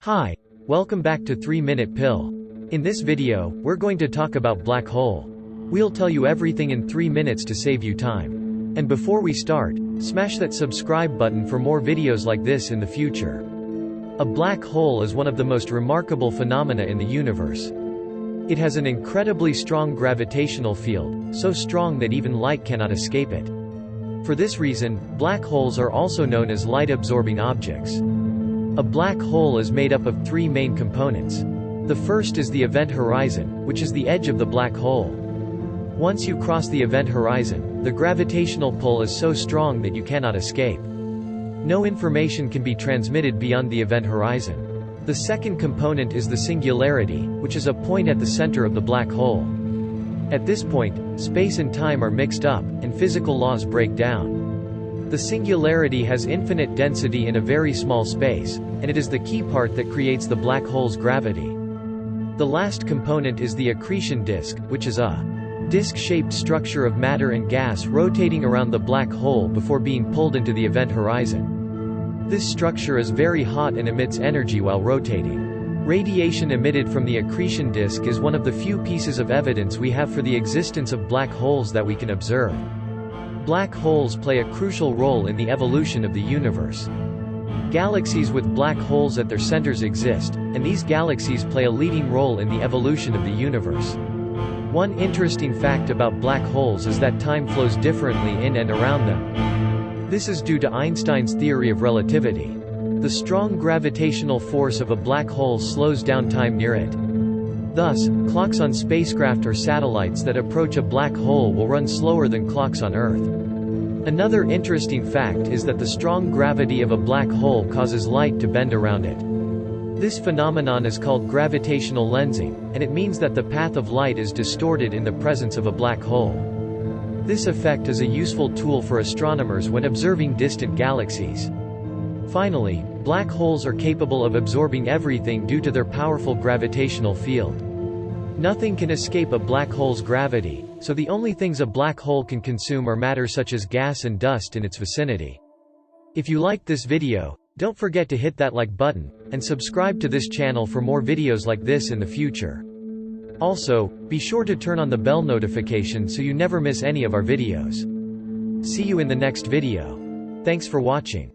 Hi, welcome back to 3-Minute Pill. In this video, we're going to talk about black hole. We'll tell you everything in 3 minutes to save you time. And before we start, smash that subscribe button for more videos like this in the future. A black hole is one of the most remarkable phenomena in the universe. It has an incredibly strong gravitational field, so strong that even light cannot escape it. For this reason, black holes are also known as light-absorbing objects. A black hole is made up of 3 main components. The first is the event horizon, which is the edge of the black hole. Once you cross the event horizon, the gravitational pull is so strong that you cannot escape. No information can be transmitted beyond the event horizon. The second component is the singularity, which is a point at the center of the black hole. At this point, space and time are mixed up, and physical laws break down. The singularity has infinite density in a very small space, and it is the key part that creates the black hole's gravity. The last component is the accretion disk, which is a disk-shaped structure of matter and gas rotating around the black hole before being pulled into the event horizon. This structure is very hot and emits energy while rotating. Radiation emitted from the accretion disk is one of the few pieces of evidence we have for the existence of black holes that we can observe. Black holes play a crucial role in the evolution of the universe. Galaxies with black holes at their centers exist, and these galaxies play a leading role in the evolution of the universe. One interesting fact about black holes is that time flows differently in and around them. This is due to Einstein's theory of relativity. The strong gravitational force of a black hole slows down time near it. Thus, clocks on spacecraft or satellites that approach a black hole will run slower than clocks on Earth. Another interesting fact is that the strong gravity of a black hole causes light to bend around it. This phenomenon is called gravitational lensing, and it means that the path of light is distorted in the presence of a black hole. This effect is a useful tool for astronomers when observing distant galaxies. Finally, black holes are capable of absorbing everything due to their powerful gravitational field. Nothing can escape a black hole's gravity, so the only things a black hole can consume are matter such as gas and dust in its vicinity. If you liked this video, don't forget to hit that like button, and subscribe to this channel for more videos like this in the future. Also, be sure to turn on the bell notification so you never miss any of our videos. See you in the next video. Thanks for watching.